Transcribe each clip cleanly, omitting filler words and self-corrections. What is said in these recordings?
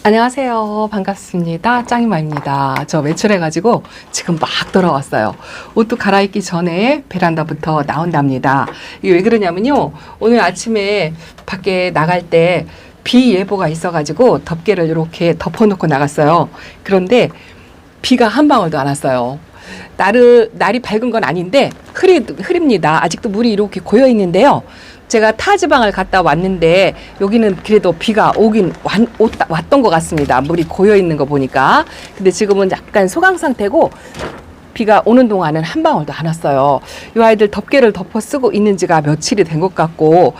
안녕하세요. 반갑습니다. 짱이마입니다. 저 외출해가지고 지금 막 돌아왔어요. 옷도 갈아입기 전에 베란다부터 나온답니다. 이게 왜 그러냐면요. 오늘 아침에 밖에 나갈 때 비 예보가 있어가지고 덮개를 이렇게 덮어놓고 나갔어요. 그런데 비가 한 방울도 안 왔어요. 날이 밝은 건 아닌데 흐립니다. 아직도 물이 이렇게 고여 있는데요. 제가 타지방을 갔다 왔는데 여기는 그래도 비가 왔던 것 같습니다. 물이 고여 있는 거 보니까. 근데 지금은 약간 소강 상태고 비가 오는 동안은 한 방울도 안 왔어요. 이 아이들 덮개를 덮어 쓰고 있는 지가 며칠이 된 것 같고,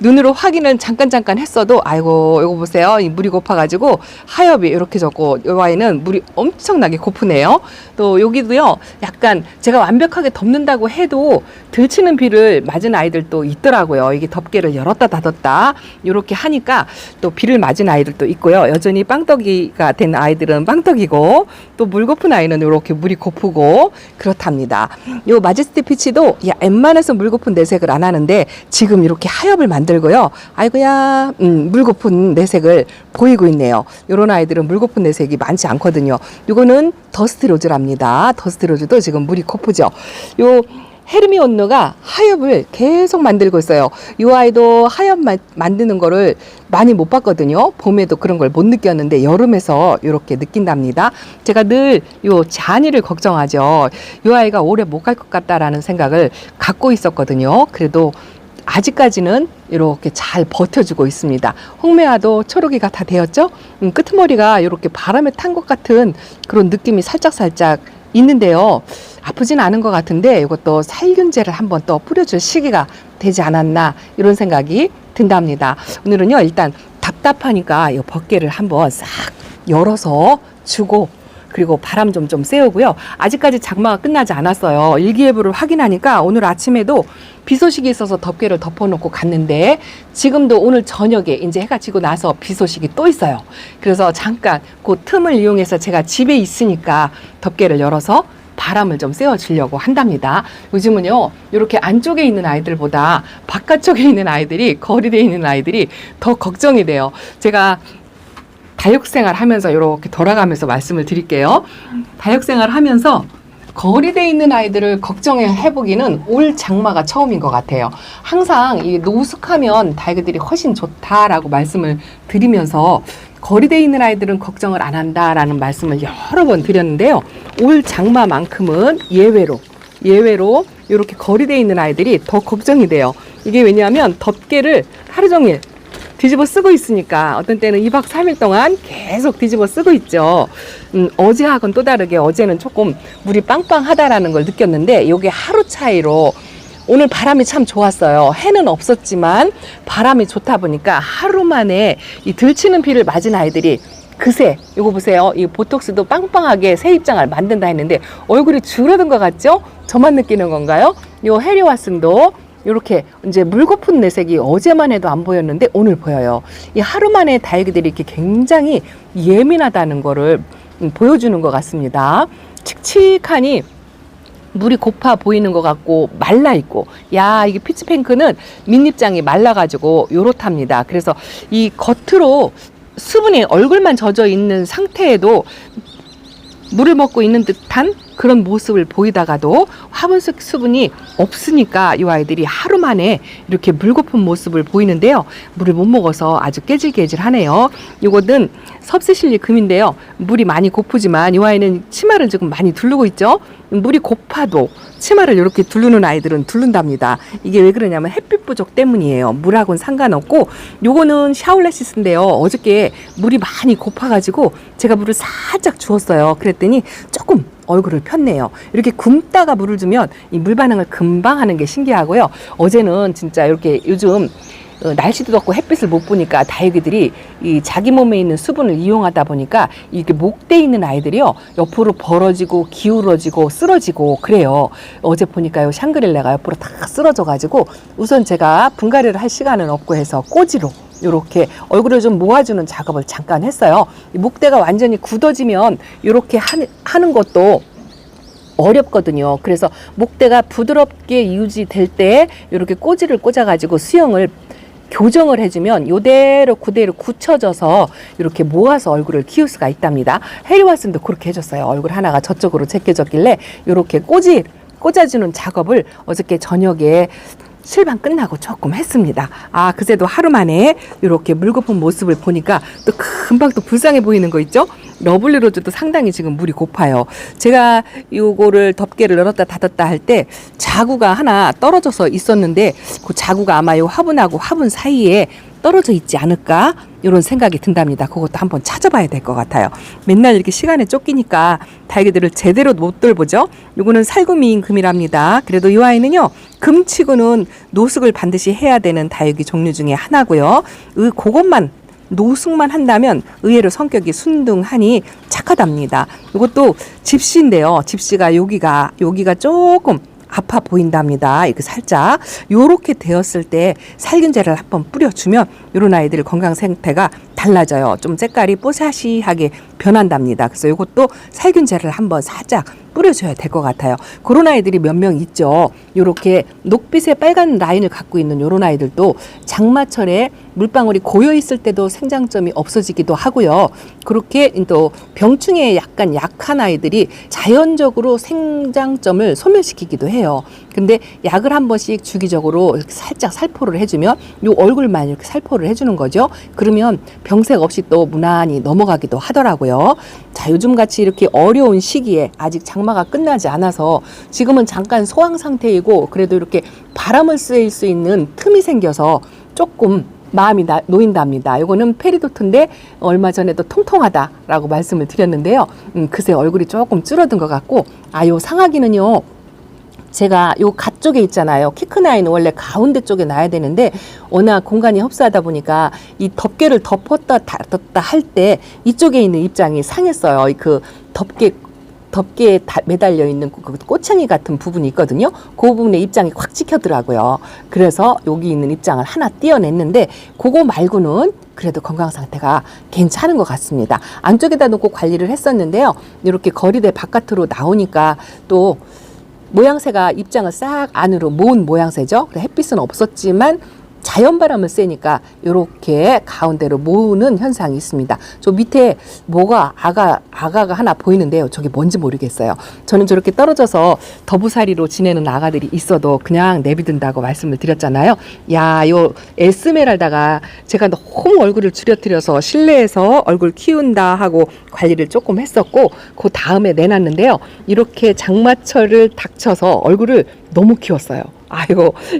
눈으로 확인은 잠깐 했어도 아이고 이거 보세요. 이 물이 고파가지고 하엽이 이렇게 졌고, 이 아이는 물이 엄청나게 고프네요. 또 여기도요, 약간 제가 완벽하게 덮는다고 해도 들치는 비를 맞은 아이들도 있더라고요. 이게 덮개를 열었다 닫았다 이렇게 하니까 또 비를 맞은 아이들도 있고요. 여전히 빵떡이가 된 아이들은 빵떡이고, 또 물 고픈 아이는 이렇게 물이 고프고 그렇답니다. 요 마제스티 피치도 웬만해서 물 고픈 내색을 안 하는데 지금 이렇게 하엽을 만들고요. 아이고야, 물 고픈 내색을 보이고 있네요. 요런 아이들은 물 고픈 내색이 많지 않거든요. 요거는 더스트 로즈랍니다. 더스트 로즈도 지금 물이 고프죠. 요 헤르미온느가 하엽을 계속 만들고 있어요. 이 아이도 하엽 만드는 거를 많이 못 봤거든요. 봄에도 그런 걸 못 느꼈는데 여름에서 이렇게 느낀답니다. 제가 늘 요 잔이를 걱정하죠. 이 아이가 오래 못 갈 것 같다라는 생각을 갖고 있었거든요. 그래도 아직까지는 이렇게 잘 버텨주고 있습니다. 홍매화도 초록이가 다 되었죠? 끄트머리가 이렇게 바람에 탄 것 같은 그런 느낌이 살짝 있는데요. 아프진 않은 것 같은데 이것도 살균제를 한번 또 뿌려줄 시기가 되지 않았나, 이런 생각이 든답니다. 오늘은요, 일단 답답하니까 이 덮개를 한번 싹 열어서 주고, 그리고 바람 좀 쐬우고요. 아직까지 장마가 끝나지 않았어요. 일기예보를 확인하니까 오늘 아침에도 비 소식이 있어서 덮개를 덮어놓고 갔는데, 지금도 오늘 저녁에 이제 해가 지고 나서 비 소식이 또 있어요. 그래서 잠깐 그 틈을 이용해서 제가 집에 있으니까 덮개를 열어서 바람을 좀 쐬어주려고 한답니다. 요즘은요, 이렇게 안쪽에 있는 아이들보다 바깥쪽에 있는 아이들이, 거리대에 있는 아이들이 더 걱정이 돼요. 제가 다육생활 하면서 이렇게 돌아가면서 말씀을 드릴게요. 다육생활 하면서 거리대에 있는 아이들을 걱정해보기는 올 장마가 처음인 것 같아요. 항상 이 노숙하면 다육이들이 훨씬 좋다라고 말씀을 드리면서 거리대에 있는 아이들은 걱정을 안 한다라는 말씀을 여러 번 드렸는데요. 올 장마만큼은 예외로 이렇게 거리대에 있는 아이들이 더 걱정이 돼요. 이게 왜냐하면 덮개를 하루 종일 뒤집어 쓰고 있으니까, 어떤 때는 2박 3일 동안 계속 뒤집어 쓰고 있죠. 어제하고는 또 다르게 어제는 조금 물이 빵빵하다라는 걸 느꼈는데, 이게 하루 차이로 오늘 바람이 참 좋았어요. 해는 없었지만 바람이 좋다 보니까 하루 만에 이 들치는 비를 맞은 아이들이, 그새 이거 보세요. 이 보톡스도 빵빵하게 새 입장을 만든다 했는데 얼굴이 줄어든 것 같죠? 저만 느끼는 건가요? 요 해리와슨도 이렇게 이제 물고픈 내색이 어제만 해도 안 보였는데 오늘 보여요. 이 하루 만에 다육이들이 이렇게 굉장히 예민하다는 거를 보여주는 것 같습니다. 칙칙하니 물이 고파 보이는 것 같고 말라 있고, 이게 피치핑크는 밑잎장이 말라가지고 요렇답니다. 그래서 이 겉으로 수분이 얼굴만 젖어 있는 상태에도 물을 먹고 있는 듯한 그런 모습을 보이다가도 화분속 수분이 없으니까 이 아이들이 하루 만에 이렇게 물고픈 모습을 보이는데요. 물을 못 먹어서 아주 깨질깨질하네요. 이거는 섭세실리 금인데요. 물이 많이 고프지만 이 아이는 치마를 지금 많이 두르고 있죠. 물이 고파도 치마를 이렇게 두르는 아이들은 두른답니다. 이게 왜 그러냐면 햇빛 부족 때문이에요. 물하고는 상관없고, 요거는 샤올레시스인데요. 어저께 물이 많이 고파가지고 제가 물을 살짝 주었어요. 그랬더니 조금 얼굴을 폈네요. 이렇게 굶다가 물을 주면 이 물 반응을 금방 하는 게 신기하고요. 어제는 진짜 이렇게 요즘 날씨도 덥고 햇빛을 못 보니까 다육이들이 이 자기 몸에 있는 수분을 이용하다 보니까 이게 목대에 있는 아이들이요, 옆으로 벌어지고 기울어지고 쓰러지고 그래요. 어제 보니까요, 샹그릴레가 옆으로 다 쓰러져 가지고 우선 제가 분갈이를 할 시간은 없고 해서 꼬지로 이렇게 얼굴을 좀 모아주는 작업을 잠깐 했어요. 이 목대가 완전히 굳어지면 이렇게 하는 것도 어렵거든요. 그래서 목대가 부드럽게 유지될 때 이렇게 꼬지를 꽂아가지고 수영을 교정을 해주면 요대로 그대로 굳혀져서 이렇게 모아서 얼굴을 키울 수가 있답니다. 해리 왓슨도 그렇게 해줬어요. 얼굴 하나가 저쪽으로 제껴졌길래 이렇게 꽂아주는 작업을 어저께 저녁에 실방 끝나고 조금 했습니다. 그새도 하루 만에 이렇게 물거품 모습을 보니까 또 금방 또 불쌍해 보이는 거 있죠? 러블리로즈도 상당히 지금 물이 고파요. 제가 요거를 덮개를 열었다 닫았다 할 때 자구가 하나 떨어져서 있었는데 그 자구가 아마 요 화분하고 화분 사이에 떨어져 있지 않을까? 이런 생각이 든답니다. 그것도 한번 찾아봐야 될 것 같아요. 맨날 이렇게 시간에 쫓기니까 다육이들을 제대로 못 돌보죠. 요거는 살구미인 금이랍니다. 그래도 이 아이는요, 금치고는 노숙을 반드시 해야 되는 다육이 종류 중에 하나고요. 그것만 노숙만 한다면 의외로 성격이 순둥하니 착하답니다. 이것도 집시인데요. 집시가 여기가 조금 아파 보인답니다. 이렇게 살짝 요렇게 되었을 때 살균제를 한번 뿌려주면 이런 아이들 건강 상태가 달라져요. 좀 색깔이 뽀샤시하게 변한답니다. 그래서 이것도 살균제를 한번 살짝 뿌려줘야 될 것 같아요. 그런 아이들이 몇 명 있죠. 요렇게 녹빛의 빨간 라인을 갖고 있는 요런 아이들도 장마철에 물방울이 고여 있을 때도 생장점이 없어지기도 하고요. 그렇게 또 병충해에 약간 약한 아이들이 자연적으로 생장점을 소멸시키기도 해요. 근데 약을 한 번씩 주기적으로 이렇게 살짝 살포를 해주면 요 얼굴만 이렇게 살포를 해주는 거죠. 그러면 병색 없이 또 무난히 넘어가기도 하더라고요. 자, 요즘같이 이렇게 어려운 시기에 아직 장마가 끝나지 않아서 지금은 잠깐 소황 상태이고 그래도 이렇게 바람을 쐴 수 있는 틈이 생겨서 조금 마음이 놓인답니다. 이거는 페리도트인데 얼마 전에도 통통하다라고 말씀을 드렸는데요. 그새 얼굴이 조금 줄어든 것 같고 요 상아기는요. 제가 요 갓 쪽에 있잖아요. 키 큰 아이는 원래 가운데 쪽에 놔야 되는데 워낙 공간이 흡사하다 보니까 이 덮개를 덮었다 닫았다 할 때 이쪽에 있는 입장이 상했어요. 그 덮개에 매달려 있는 그 꼬챙이 같은 부분이 있거든요. 그 부분에 입장이 확 찍히더라고요. 그래서 여기 있는 입장을 하나 떼어냈는데 그거 말고는 그래도 건강 상태가 괜찮은 것 같습니다. 안쪽에다 놓고 관리를 했었는데요. 이렇게 거리대 바깥으로 나오니까 또 모양새가 입장을 싹 안으로 모은 모양새죠. 햇빛은 없었지만 자연바람을 쐬니까 이렇게 가운데로 모으는 현상이 있습니다. 저 밑에 뭐가 아가가 하나 보이는데요. 저게 뭔지 모르겠어요. 저는 저렇게 떨어져서 더부살이로 지내는 아가들이 있어도 그냥 내비둔다고 말씀을 드렸잖아요. 요 에스메랄다가 제가 너무 얼굴을 줄여뜨려서 실내에서 얼굴 키운다 하고 관리를 조금 했었고 그 다음에 내놨는데요. 이렇게 장마철을 닥쳐서 얼굴을 너무 키웠어요.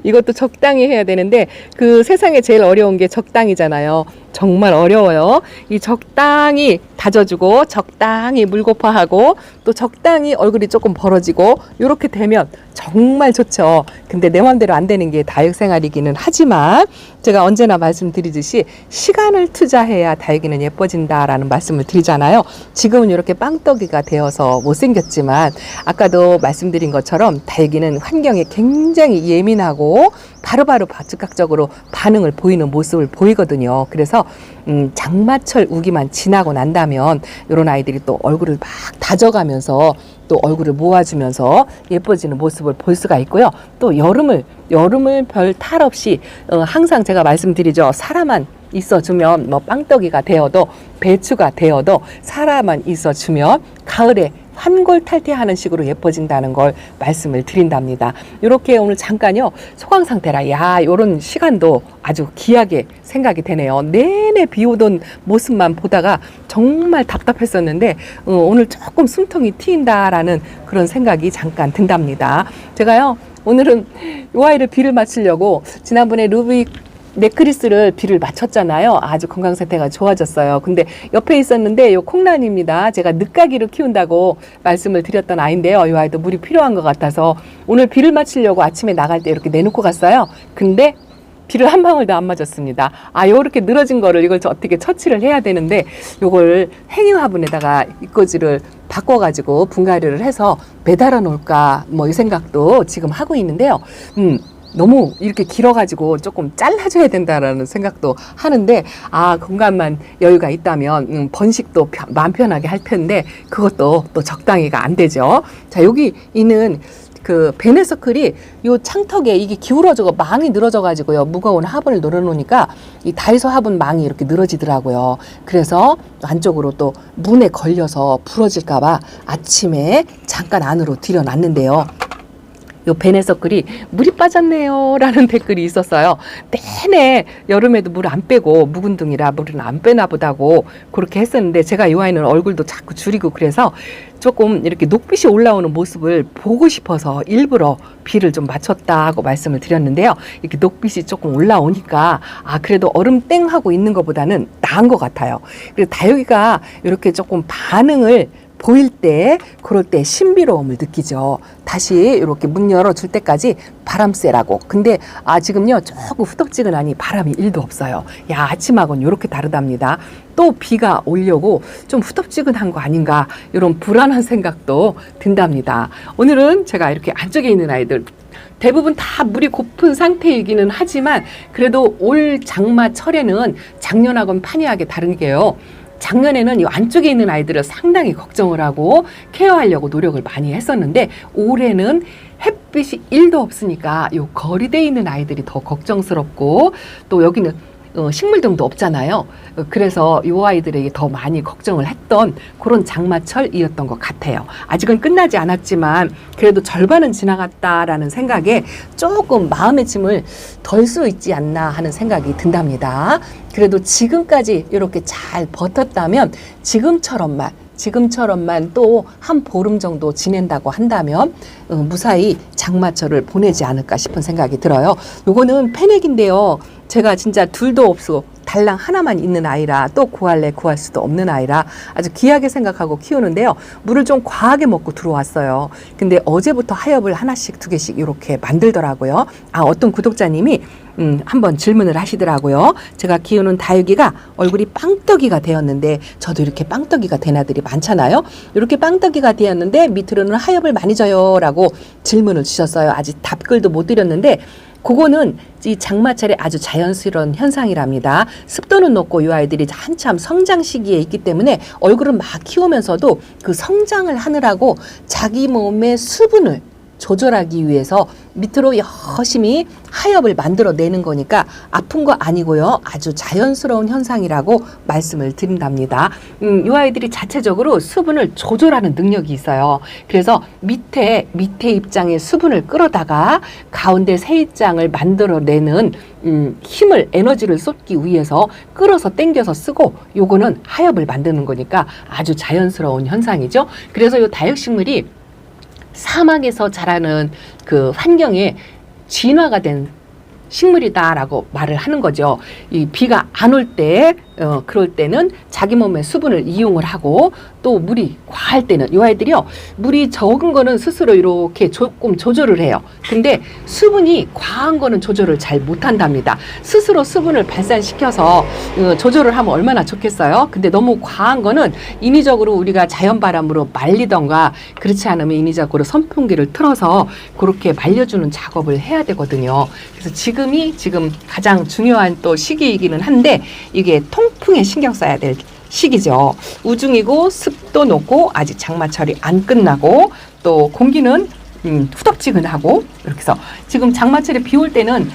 이것도 적당히 해야 되는데 그 세상에 제일 어려운 게 적당이잖아요. 정말 어려워요. 이 적당히 다져주고 적당히 물고파하고 또 적당히 얼굴이 조금 벌어지고 이렇게 되면 정말 좋죠. 근데 내 맘대로 안 되는 게 다육생활이기는 하지만 제가 언제나 말씀드리듯이 시간을 투자해야 다육이는 예뻐진다라는 말씀을 드리잖아요. 지금은 이렇게 빵떡이가 되어서 못생겼지만 아까도 말씀드린 것처럼 다육이는 환경에 굉장히 예민하고 바로바로 즉각적으로 반응을 보이는 모습을 보이거든요. 그래서 장마철 우기만 지나고 난다면 이런 아이들이 또 얼굴을 막 다져가면서 또 얼굴을 모아주면서 예뻐지는 모습을 볼 수가 있고요. 또 여름을 별 탈 없이 항상 제가 말씀드리죠. 사람만 있어주면 뭐 빵떡이가 되어도 배추가 되어도 사람만 있어주면 가을에 환골탈태하는 식으로 예뻐진다는 걸 말씀을 드린답니다. 이렇게 오늘 잠깐요 소강 상태라 요런 시간도 아주 귀하게 생각이 되네요. 내내 비 오던 모습만 보다가 정말 답답했었는데 오늘 조금 숨통이 트인다라는 그런 생각이 잠깐 든답니다. 제가요 오늘은 이 아이를 비를 맞추려고 지난번에 루빅 네크리스를 비를 맞췄잖아요. 아주 건강 상태가 좋아졌어요. 근데 옆에 있었는데 요 콩란입니다. 제가 늦가기로 키운다고 말씀을 드렸던 아이인데요. 이 아이도 물이 필요한 것 같아서 오늘 비를 맞추려고 아침에 나갈 때 이렇게 내놓고 갔어요. 근데 비를 한 방울도 안 맞았습니다. 요렇게 늘어진 거를 이걸 어떻게 처치를 해야 되는데 요걸 행위 화분에다가 이꼬지를 바꿔가지고 분갈이를 해서 매달아 놓을까 뭐 이 생각도 지금 하고 있는데요. 너무 이렇게 길어가지고 조금 잘라줘야 된다라는 생각도 하는데 공간만 여유가 있다면 번식도 마음 편하게 할 텐데 그것도 또 적당히가 안 되죠. 자, 여기 있는 그 베네서클이 요 창턱에 이게 기울어져가 망이 늘어져 가지고요. 무거운 화분을 늘어놓으니까 이 다이소 화분 망이 이렇게 늘어지더라고요. 그래서 안쪽으로 또 문에 걸려서 부러질까봐 아침에 잠깐 안으로 들여놨는데요. 요 베네서클이 물이 빠졌네요 라는 댓글이 있었어요. 내내 여름에도 물 안 빼고 묵은둥이라 물은 안 빼나 보다고 그렇게 했었는데 제가 이 아이는 얼굴도 자꾸 줄이고 그래서 조금 이렇게 녹빛이 올라오는 모습을 보고 싶어서 일부러 비를 좀 맞췄다 하고 말씀을 드렸는데요. 이렇게 녹빛이 조금 올라오니까 그래도 얼음 땡하고 있는 것보다는 나은 것 같아요. 그리고 다육이가 이렇게 조금 반응을 보일 때 그럴 때 신비로움을 느끼죠. 다시 이렇게 문 열어줄 때까지 바람 쐬라고. 근데 지금요 조금 후덥지근하니 바람이 1도 없어요. 야, 아침하고는 이렇게 다르답니다. 또 비가 오려고 좀 후덥지근한 거 아닌가 이런 불안한 생각도 든답니다. 오늘은 제가 이렇게 안쪽에 있는 아이들 대부분 다 물이 고픈 상태이기는 하지만 그래도 올 장마철에는 작년하고는 판이하게 다른 게요. 작년에는 이 안쪽에 있는 아이들을 상당히 걱정을 하고 케어하려고 노력을 많이 했었는데 올해는 햇빛이 1도 없으니까 요 거리대에 있는 아이들이 더 걱정스럽고 또 여기는 식물등도 없잖아요. 그래서 이 아이들에게 더 많이 걱정을 했던 그런 장마철이었던 것 같아요. 아직은 끝나지 않았지만 그래도 절반은 지나갔다라는 생각에 조금 마음의 짐을 덜 수 있지 않나 하는 생각이 든답니다. 그래도 지금까지 이렇게 잘 버텼다면 지금처럼만 또 한 보름 정도 지낸다고 한다면 무사히 장마철을 보내지 않을까 싶은 생각이 들어요. 요거는 패넥인데요. 제가 진짜 둘도 없고 달랑 하나만 있는 아이라 또 구할 수도 없는 아이라 아주 귀하게 생각하고 키우는데요. 물을 좀 과하게 먹고 들어왔어요. 근데 어제부터 하엽을 하나씩 2개씩 이렇게 만들더라고요. 어떤 구독자님이 한번 질문을 하시더라고요. 제가 키우는 다육이가 얼굴이 빵떡이가 되었는데 저도 이렇게 빵떡이가 된 아들이 많잖아요. 이렇게 빵떡이가 되었는데 밑으로는 하엽을 많이 줘요 라고 질문을 주셨어요. 아직 답글도 못 드렸는데 그거는 이 장마철에 아주 자연스러운 현상이랍니다. 습도는 높고 이 아이들이 한참 성장 시기에 있기 때문에 얼굴을 막 키우면서도 그 성장을 하느라고 자기 몸의 수분을 조절하기 위해서 밑으로 열심히 하엽을 만들어내는 거니까 아픈 거 아니고요. 아주 자연스러운 현상이라고 말씀을 드린답니다. 이 아이들이 자체적으로 수분을 조절하는 능력이 있어요. 그래서 밑에 입장의 수분을 끌어다가 가운데 새 입장을 만들어내는 힘을 에너지를 쏟기 위해서 끌어서 당겨서 쓰고 요거는 하엽을 만드는 거니까 아주 자연스러운 현상이죠. 그래서 이 다육식물이 사막에서 자라는 그 환경에 진화가 된 식물이다라고 말을 하는 거죠. 이 비가 안 올 때, 그럴 때는 자기 몸의 수분을 이용을 하고 또 물이 과할 때는 이 아이들이요. 물이 적은 거는 스스로 이렇게 조금 조절을 해요. 근데 수분이 과한 거는 조절을 잘 못한답니다. 스스로 수분을 발산시켜서 조절을 하면 얼마나 좋겠어요. 근데 너무 과한 거는 인위적으로 우리가 자연바람으로 말리던가 그렇지 않으면 인위적으로 선풍기를 틀어서 그렇게 말려주는 작업을 해야 되거든요. 그래서 지금 가장 중요한 또 시기이기는 한데 이게 통풍에 신경 써야 될 시기죠. 우중이고 습도 높고 아직 장마철이 안 끝나고 또 공기는 후덥지근하고 이렇게 해서 지금 장마철에 비 올 때는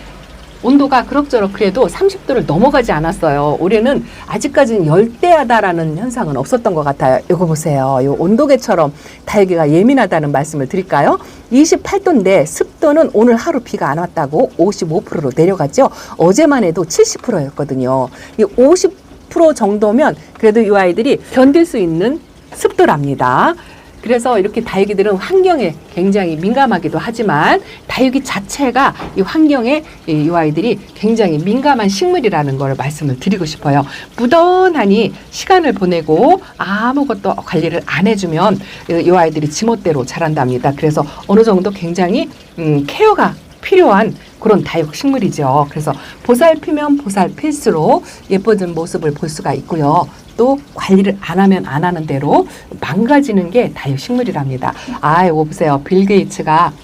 온도가 그럭저럭 그래도 30도를 넘어가지 않았어요. 올해는 아직까지는 열대야다라는 현상은 없었던 것 같아요. 이거 보세요. 이 온도계처럼 다육이가 예민하다는 말씀을 드릴까요? 28도인데 습도는 오늘 하루 비가 안 왔다고 55%로 내려갔죠. 어제만 해도 70%였거든요. 이 50% 정도면 그래도 이 아이들이 견딜 수 있는 습도랍니다. 그래서 이렇게 다육이들은 환경에 굉장히 민감하기도 하지만 다육이 자체가 이 환경에 이 아이들이 굉장히 민감한 식물이라는 걸 말씀을 드리고 싶어요. 무던하니 시간을 보내고 아무것도 관리를 안 해주면 이 아이들이 지멋대로 자란답니다. 그래서 어느 정도 굉장히 케어가 필요한 그런 다육식물이죠. 그래서 보살피면 보살필수록 예뻐진 모습을 볼 수가 있고요. 또 관리를 안 하면 안 하는 대로 망가지는 게 다육식물이랍니다. 이거 보세요. 빌 게이츠가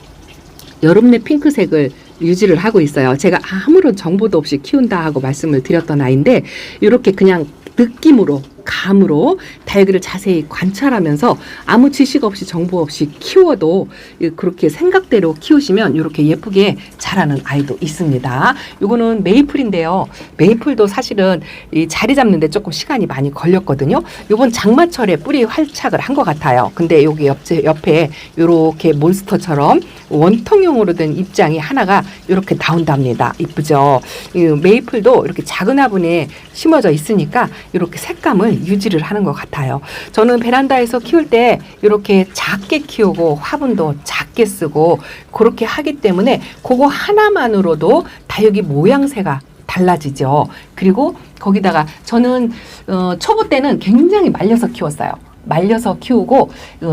여름내 핑크색을 유지를 하고 있어요. 제가 아무런 정보도 없이 키운다 하고 말씀을 드렸던 아이인데 이렇게 그냥 느낌으로 감으로 다육이를 자세히 관찰하면서 아무 지식 없이 정보 없이 키워도 그렇게 생각대로 키우시면 이렇게 예쁘게 자라는 아이도 있습니다. 요거는 메이플인데요. 메이플도 사실은 이 자리 잡는데 조금 시간이 많이 걸렸거든요. 요번 장마철에 뿌리 활착을 한 것 같아요. 근데 여기 옆에 이렇게 몬스터처럼 원통형으로 된 입장이 하나가 이렇게 나온답니다. 이쁘죠? 이 메이플도 이렇게 작은 화분에 심어져 있으니까 이렇게 색감을 유지를 하는 것 같아요. 저는 베란다에서 키울 때 이렇게 작게 키우고 화분도 작게 쓰고 그렇게 하기 때문에 그거 하나만으로도 다육이 모양새가 달라지죠. 그리고 거기다가 저는 초보 때는 굉장히 말려서 키웠어요. 말려서 키우고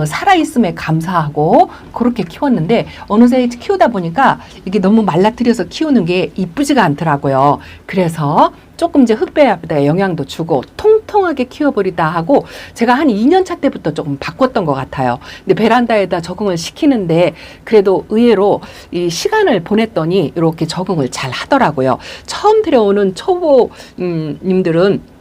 살아있음에 감사하고 그렇게 키웠는데 어느새 키우다 보니까 이게 너무 말라뜨려서 키우는 게 이쁘지가 않더라고요. 그래서 조금 이제 흙배합에다 영양도 주고 통통하게 키워버리다 하고 제가 한 2년 차 때부터 조금 바꿨던 것 같아요. 근데 베란다에다 적응을 시키는데 그래도 의외로 이 시간을 보냈더니 이렇게 적응을 잘 하더라고요. 처음 들여오는 초보 님들은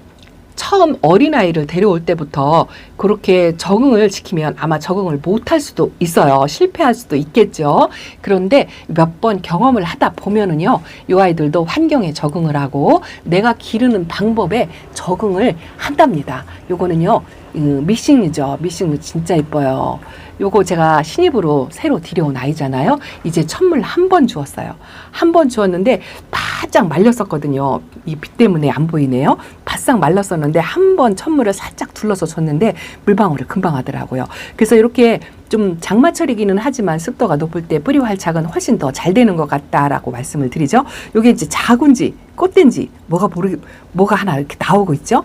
처음 어린아이를 데려올 때부터 그렇게 적응을 시키면 아마 적응을 못할 수도 있어요. 실패할 수도 있겠죠. 그런데 몇 번 경험을 하다 보면은요, 이 아이들도 환경에 적응을 하고 내가 기르는 방법에 적응을 한답니다. 요거는요, 미싱이죠. 미싱 진짜 이뻐요. 요거 제가 신입으로 새로 들여온 아이잖아요. 이제 천물 한 번 주었어요. 한 번 주었는데 바짝 말렸었거든요. 이 빛 때문에 안 보이네요. 바싹 말랐었는데 한 번 천물을 살짝 둘러서 줬는데 물방울을 금방 하더라고요. 그래서 이렇게 좀 장마철이기는 하지만 습도가 높을 때 뿌리 활착은 훨씬 더 잘 되는 것 같다라고 말씀을 드리죠. 요게 이제 자군지 꽃된지 뭐가 하나 이렇게 나오고 있죠.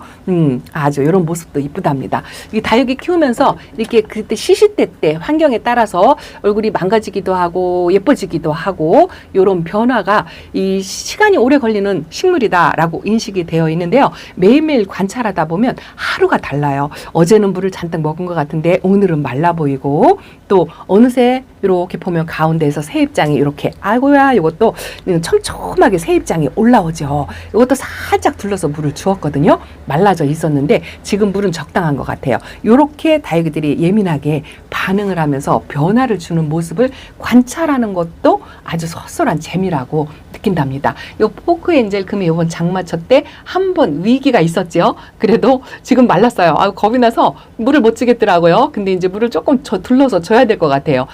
아주 이런 모습도 이쁘답니다. 이 다육이 키우면서 이렇게 그때 시시때 때 환경에 따라서 얼굴이 망가지기도 하고 예뻐지기도 하고 이런 변화가 이 시간이 오래 걸리는 식물이다라고 인식이 되어 있는데요. 매일매일 관찰하다 보면 하루가 달라요. 어제는 물을 잔뜩 먹은 것 같은데 오늘은 말라 보이고 또 어느새 이렇게 보면 가운데에서 새입장이 이렇게 아이고야 이것도 촘촘하게 새입장이 올라오죠. 이것도 살짝 둘러서 물을 주었거든요. 말라져 있었는데 지금 물은 적당한 것 같아요. 이렇게 다육이들이 예민하게 반응을 하면서 변화를 주는 모습을 관찰하는 것도 아주 쏠쏠한 재미라고 느낀답니다. 이 포크 엔젤 금이 이번 장마철 때 한 번 위기가 있었죠. 그래도 지금 말랐어요. 겁이 나서 물을 못 주겠더라고요. 근데 이제 물을 조금 둘러서 줘야 될 것 같아요.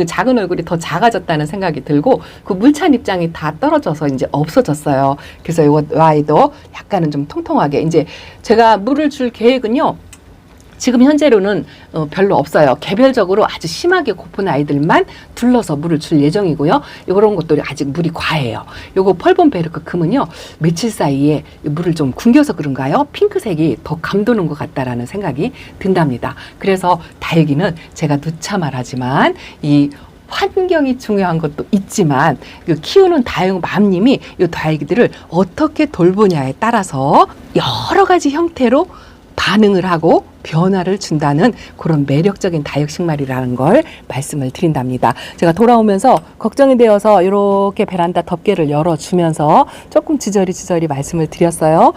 작은 얼굴이 더 작아졌다는 생각이 들고 그 물찬 입장이 다 떨어져서 이제 없어졌어요. 그래서 이 아이도 약간은 좀 통통하게 이제 제가 물을 줄 계획은요. 지금 현재로는 별로 없어요. 개별적으로 아주 심하게 고픈 아이들만 둘러서 물을 줄 예정이고요. 이런 것들이 아직 물이 과해요. 요거 펄본베르크 금은요. 며칠 사이에 물을 좀 굶겨서 그런가요? 핑크색이 더 감도는 것 같다라는 생각이 든답니다. 그래서 다육이는 제가 누차 말하지만 이 환경이 중요한 것도 있지만 키우는 다육 맘님이 이 다육이들을 어떻게 돌보냐에 따라서 여러 가지 형태로 반응을 하고 변화를 준다는 그런 매력적인 다육식물이라는 걸 말씀을 드린답니다. 제가 돌아오면서 걱정이 되어서 이렇게 베란다 덮개를 열어주면서 조금 지저리 말씀을 드렸어요.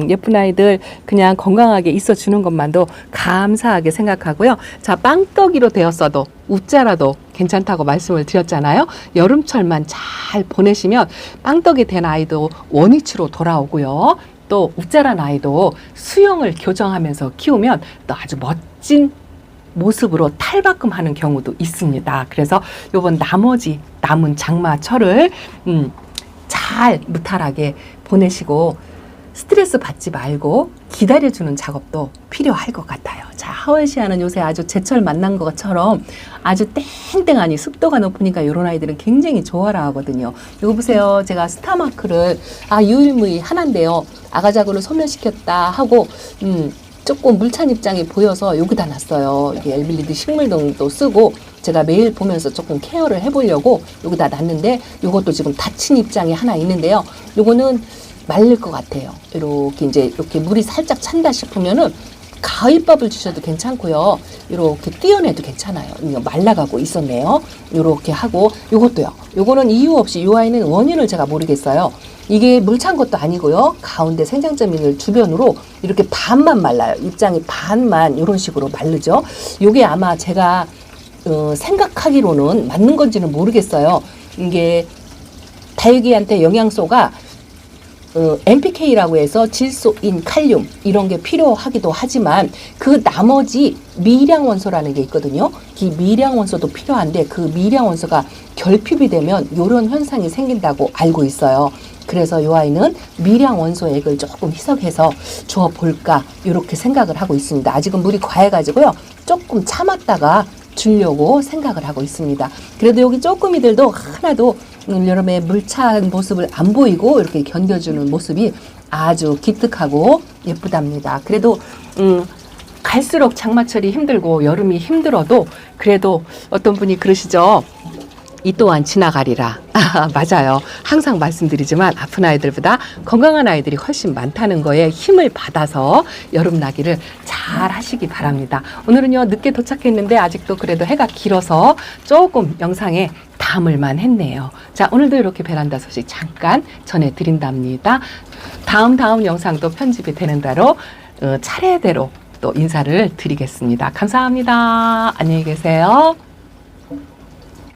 예쁜 아이들 그냥 건강하게 있어주는 것만도 감사하게 생각하고요. 자, 빵떡이로 되었어도 웃자라도 괜찮다고 말씀을 드렸잖아요. 여름철만 잘 보내시면 빵떡이 된 아이도 원위치로 돌아오고요. 또 웃자란 아이도 수영을 교정하면서 키우면 또 아주 멋진 모습으로 탈바꿈하는 경우도 있습니다. 그래서 요번 나머지 남은 장마철을 잘 무탈하게 보내시고 스트레스 받지 말고 기다려주는 작업도 필요할 것 같아요. 자, 하월시아는 요새 아주 제철 만난 것처럼 아주 땡땡하니 습도가 높으니까 이런 아이들은 굉장히 좋아라 하거든요. 이거 보세요. 제가 스타마크를 유일무이 하나인데요. 아가작으로 소멸시켰다 하고 조금 물찬 입장이 보여서 여기다 놨어요. 이게 엘빌리드 식물등도 쓰고 제가 매일 보면서 조금 케어를 해보려고 여기다 놨는데 이것도 지금 닫힌 입장이 하나 있는데요. 요거는 말릴 것 같아요. 이렇게 물이 살짝 찬다 싶으면은 가위밥을 주셔도 괜찮고요. 이렇게 띄어내도 괜찮아요. 이거 말라가고 있었네요. 이렇게 하고 요것도요. 요거는 이유 없이 이 아이는 원인을 제가 모르겠어요. 이게 물 찬 것도 아니고요. 가운데 생장점 있는 주변으로 이렇게 반만 말라요. 입장이 반만 이런 식으로 마르죠. 요게 아마 제가 생각하기로는 맞는 건지는 모르겠어요. 이게 다육이한테 영양소가 NPK라고 해서 질소, 인, 칼륨 이런 게 필요하기도 하지만 그 나머지 미량 원소라는 게 있거든요. 이 미량 원소도 필요한데 그 미량 원소가 결핍이 되면 이런 현상이 생긴다고 알고 있어요. 그래서 이 아이는 미량 원소액을 조금 희석해서 주어 볼까 이렇게 생각을 하고 있습니다. 아직은 물이 과해가지고요. 조금 참았다가 주려고 생각을 하고 있습니다. 그래도 여기 쪼끄미들도 하나도 여름에 물찬 모습을 안 보이고 이렇게 견뎌주는 모습이 아주 기특하고 예쁘답니다. 그래도 갈수록 장마철이 힘들고 여름이 힘들어도 그래도 어떤 분이 그러시죠. 이 또한 지나가리라. 맞아요. 항상 말씀드리지만 아픈 아이들보다 건강한 아이들이 훨씬 많다는 거에 힘을 받아서 여름나기를 잘 하시기 바랍니다. 오늘은요 늦게 도착했는데 아직도 그래도 해가 길어서 조금 영상에 담을만 했네요. 자, 오늘도 이렇게 베란다 소식 잠깐 전해드린답니다. 다음 영상도 편집이 되는 대로 차례대로 또 인사를 드리겠습니다. 감사합니다. 안녕히 계세요.